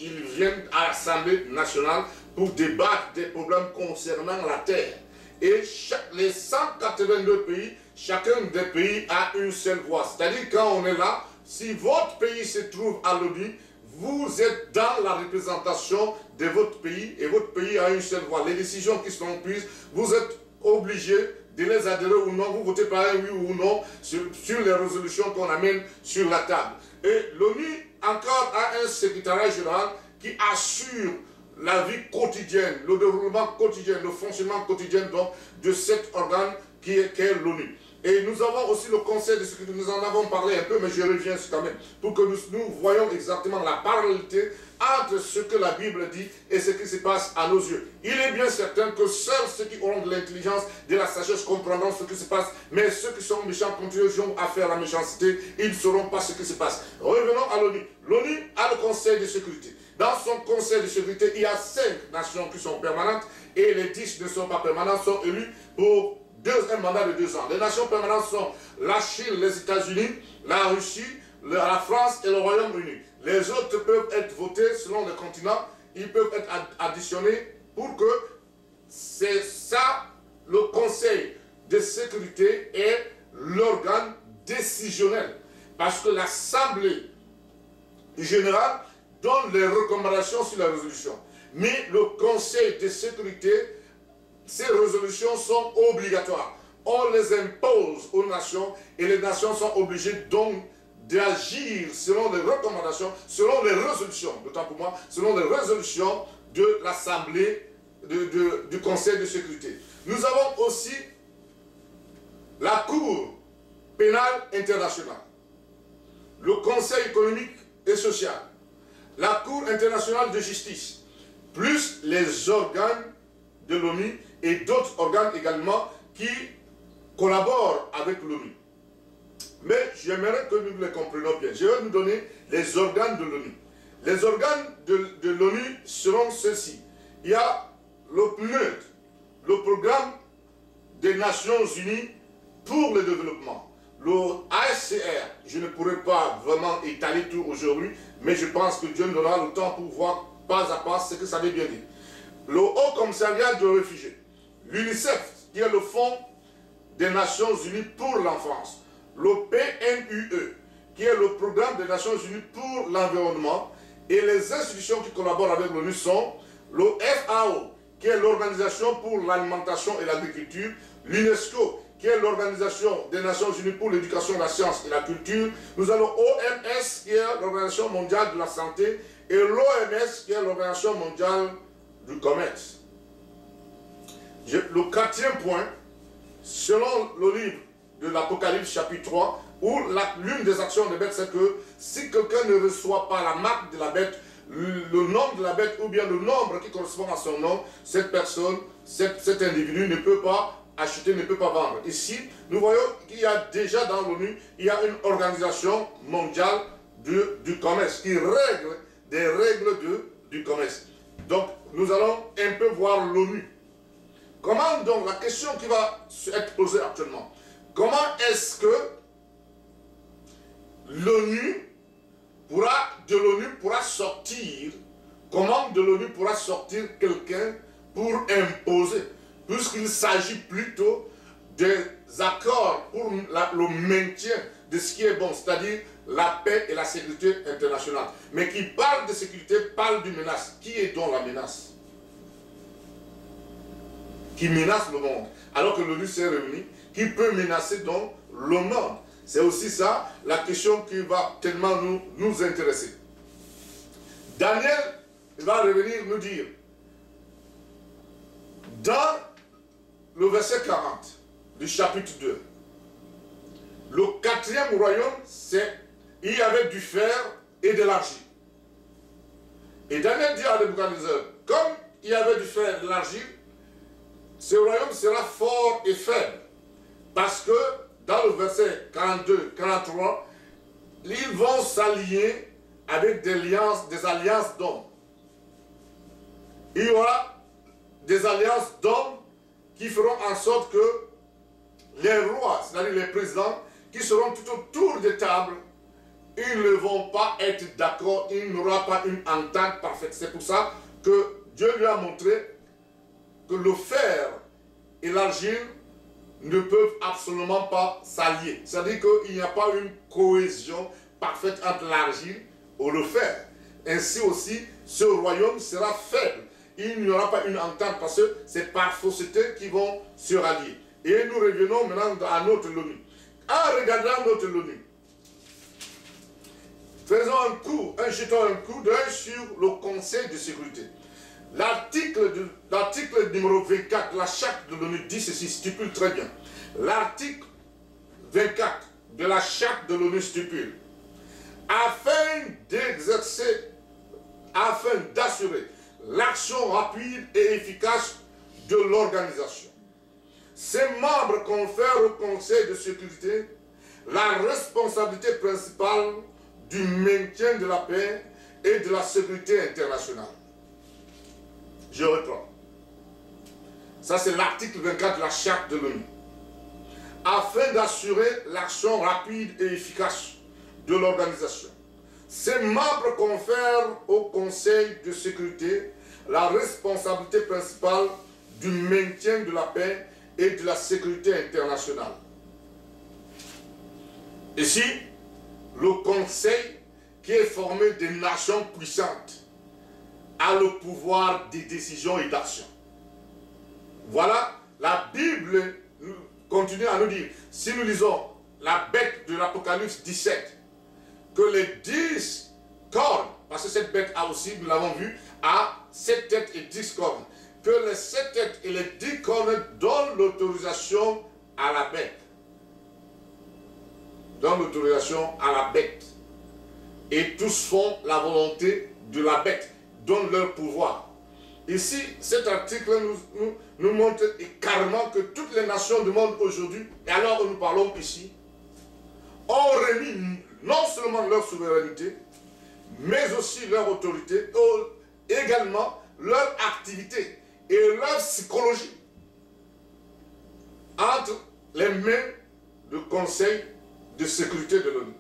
ils viennent à l'Assemblée nationale pour débattre des problèmes concernant la terre. Et les 182 pays, chacun des pays a une seule voix. C'est-à-dire quand on est là, si votre pays se trouve à l'ONU, vous êtes dans la représentation de votre pays et votre pays a une seule voix. Les décisions qui sont prises, vous êtes obligés de les adhérer ou non. Vous votez par un oui ou non sur les résolutions qu'on amène sur la table. Et l'ONU encore a un secrétariat général qui assure la vie quotidienne, le déroulement quotidien, le fonctionnement quotidien donc, de cet organe qui est l'ONU. Et nous avons aussi le Conseil de sécurité, nous en avons parlé un peu, mais je reviens quand même, pour que nous voyons exactement la parallélité entre ce que la Bible dit et ce qui se passe à nos yeux. Il est bien certain que seuls ceux qui auront de l'intelligence, de la sagesse, comprendront ce qui se passe, mais ceux qui sont méchants continueront à faire la méchanceté, ils ne sauront pas ce qui se passe. Revenons à l'ONU. L'ONU a le Conseil de sécurité. Dans son Conseil de sécurité, il y a 5 nations qui sont permanentes et les 10 ne sont pas permanentes, sont élus pour un mandat de 2 ans. Les nations permanentes sont la Chine, les États-Unis, la Russie, la France et le Royaume-Uni. Les autres peuvent être votés selon le continent, ils peuvent être additionnés pour que c'est ça, le Conseil de sécurité est l'organe décisionnel. Parce que l'Assemblée générale donne les recommandations sur la résolution. Mais le Conseil de sécurité, ces résolutions sont obligatoires. On les impose aux nations et les nations sont obligées donc d'agir selon les recommandations, selon les résolutions, d'autant pour moi, selon les résolutions de l'Assemblée du Conseil de sécurité. Nous avons aussi la Cour pénale internationale, le Conseil économique et social, la Cour internationale de justice, plus les organes de l'ONU et d'autres organes également qui collaborent avec l'ONU. Mais j'aimerais que nous les comprenions bien. Je vais nous donner les organes de l'ONU. Les organes de l'ONU seront ceux-ci. Il y a le PNUD, le Programme des Nations Unies pour le développement. Le ASCR, je ne pourrais pas vraiment étaler tout aujourd'hui, mais je pense que Dieu nous donnera le temps pour voir pas à pas ce que ça veut bien dire. Le Haut Commissariat de réfugiés, l'UNICEF, qui est le Fonds des Nations Unies pour l'enfance, le PNUE, qui est le Programme des Nations Unies pour l'environnement, et les institutions qui collaborent avec l'ONU sont le FAO, qui est l'Organisation pour l'alimentation et l'agriculture, l'UNESCO, qui est l'Organisation des Nations Unies pour l'éducation, la science et la culture. Nous avons OMS, qui est l'Organisation mondiale de la santé, et l'OMS, qui est l'Organisation mondiale du commerce. Le 4e point, selon le livre de l'Apocalypse chapitre 3, où l'une des actions de bête, c'est que si quelqu'un ne reçoit pas la marque de la bête, le nom de la bête ou bien le nombre qui correspond à son nom, cette personne, cet individu ne peut pas acheter, ne peut pas vendre. Ici, nous voyons qu'il y a déjà dans l'ONU, il y a une organisation mondiale du commerce qui règle des règles du commerce. Donc, nous allons un peu voir l'ONU. Comment donc, la question qui va être posée actuellement, comment est-ce que l'ONU pourra sortir, comment de l'ONU pourra sortir quelqu'un pour imposer, puisqu'il s'agit plutôt des accords pour le maintien de ce qui est bon, c'est-à-dire la paix et la sécurité internationale. Mais qui parle de sécurité, parle d'une menace. Qui est donc la menace? Qui menace le monde, alors que l'ONU s'est réunie, qui peut menacer donc le monde? C'est aussi ça la question qui va tellement nous intéresser. Daniel va revenir nous dire, dans le verset 40 du chapitre 2, le 4e royaume, il y avait du fer et de l'argile. Et Daniel dit à Nebuchadnezzar, comme il y avait du fer et de l'argile, ce royaume sera fort et faible. Parce que dans le verset 42, 43, ils vont s'allier avec des alliances d'hommes. Il y aura des alliances d'hommes qui feront en sorte que les rois, c'est-à-dire les présidents, qui seront tout autour des tables, ils ne vont pas être d'accord, il n'y aura pas une entente parfaite. C'est pour ça que Dieu lui a montré que le fer et l'argile ne peuvent absolument pas s'allier. C'est-à-dire qu'il n'y a pas une cohésion parfaite entre l'argile et le fer. Ainsi aussi, ce royaume sera faible. Il n'y aura pas une entente parce que c'est par fausseté qu'ils vont se rallier. Et nous revenons maintenant à notre l'ONU. En regardant notre l'ONU, faisons jetons un coup d'œil sur le Conseil de sécurité. L'article numéro 24 de la charte de l'ONU dit ceci, stipule très bien. L'article 24 de la charte de l'ONU stipule, afin d'assurer l'action rapide et efficace de l'organisation. Ces membres confèrent au Conseil de sécurité la responsabilité principale du maintien de la paix et de la sécurité internationale. Je reprends. Ça, c'est l'article 24 de la charte de l'ONU. Afin d'assurer l'action rapide et efficace de l'organisation, ces membres confèrent au Conseil de sécurité la responsabilité principale du maintien de la paix et de la sécurité internationale. Ici, le Conseil, qui est formé de nations puissantes, a le pouvoir de décision et d'action. Voilà, la Bible continue à nous dire, si nous lisons la bête de l'Apocalypse 17, que les 10 cornes, parce que cette bête a aussi, nous l'avons vu, a 7 têtes et 10 cornes, que les 7 têtes et les 10 cornes donnent l'autorisation à la bête. Donnent l'autorisation à la bête. Et tous font la volonté de la bête, donnent leur pouvoir. Ici, cet article nous montre carrément que toutes les nations du monde aujourd'hui, et alors nous parlons ici, ont remis non seulement leur souveraineté, mais aussi leur autorité, également leur activité et leur psychologie entre les mains du Conseil de sécurité de l'ONU.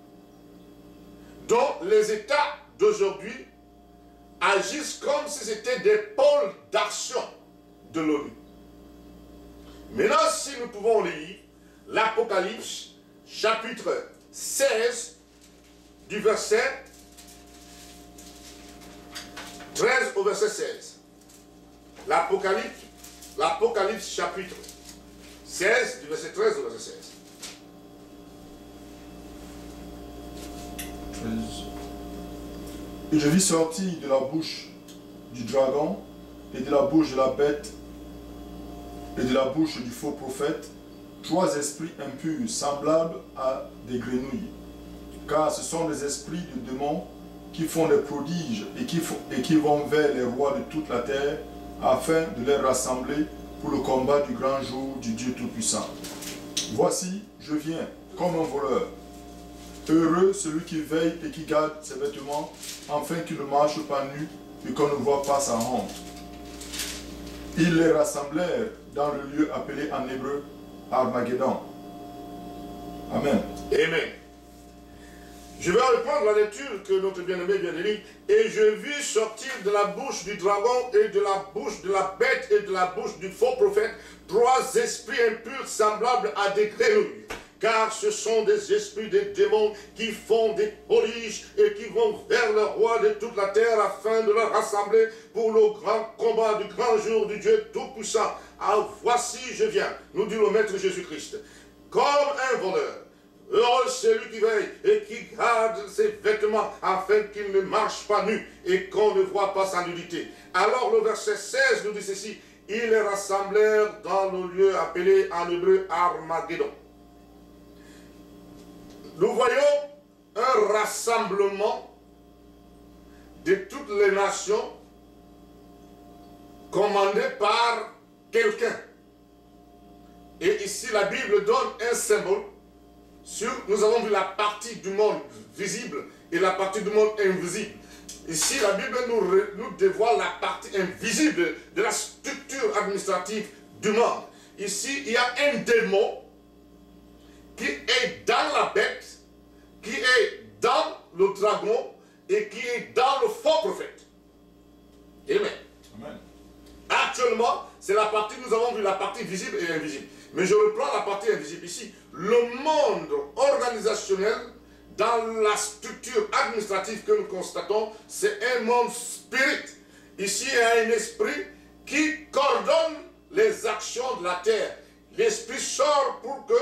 Donc les États d'aujourd'hui agissent comme si c'était des pôles d'action de l'ONU. Maintenant, si nous pouvons lire l'Apocalypse, chapitre 16, du verset 13 au verset 16. L'Apocalypse chapitre 16, du verset 13 au verset 16. 13. Et je vis sortir de la bouche du dragon et de la bouche de la bête et de la bouche du faux prophète 3 esprits impurs semblables à des grenouilles, car ce sont des esprits de démons qui font des prodiges et qui vont vers les rois de toute la terre afin de les rassembler pour le combat du grand jour du Dieu Tout-Puissant. Voici, je viens comme un voleur. Heureux celui qui veille et qui garde ses vêtements, afin qu'il ne marche pas nu et qu'on ne voit pas sa honte. Ils les rassemblèrent dans le lieu appelé en hébreu Armageddon. Amen. Amen. Je vais reprendre la lecture que notre bien-aimé vient de lire. Et je vis sortir de la bouche du dragon et de la bouche de la bête et de la bouche du faux prophète 3 esprits impurs semblables à des grenouilles. Car ce sont des esprits des démons qui font des prodiges et qui vont vers le roi de toute la terre afin de le rassembler pour le grand combat du grand jour du Dieu Tout-Puissant. Ah, voici je viens, nous dit le Maître Jésus-Christ, comme un voleur. Heureux celui qui veille et qui garde ses vêtements afin qu'il ne marche pas nu et qu'on ne voit pas sa nudité. Alors le verset 16 nous dit ceci, ils les rassemblèrent dans le lieu appelé en hébreu Armageddon. Nous voyons un rassemblement de toutes les nations commandé par quelqu'un. Et ici la Bible donne un symbole. Nous avons vu la partie du monde visible et la partie du monde invisible. Ici, la Bible nous dévoile la partie invisible de la structure administrative du monde. Ici, il y a un démon qui est dans la bête, qui est dans le dragon et qui est dans le faux prophète. Amen. Amen. Actuellement, c'est la partie, nous avons vu la partie visible et invisible. Mais je reprends la partie invisible ici. Le monde organisationnel, dans la structure administrative que nous constatons, c'est un monde spirit. Ici, il y a un esprit qui coordonne les actions de la terre. L'esprit sort pour que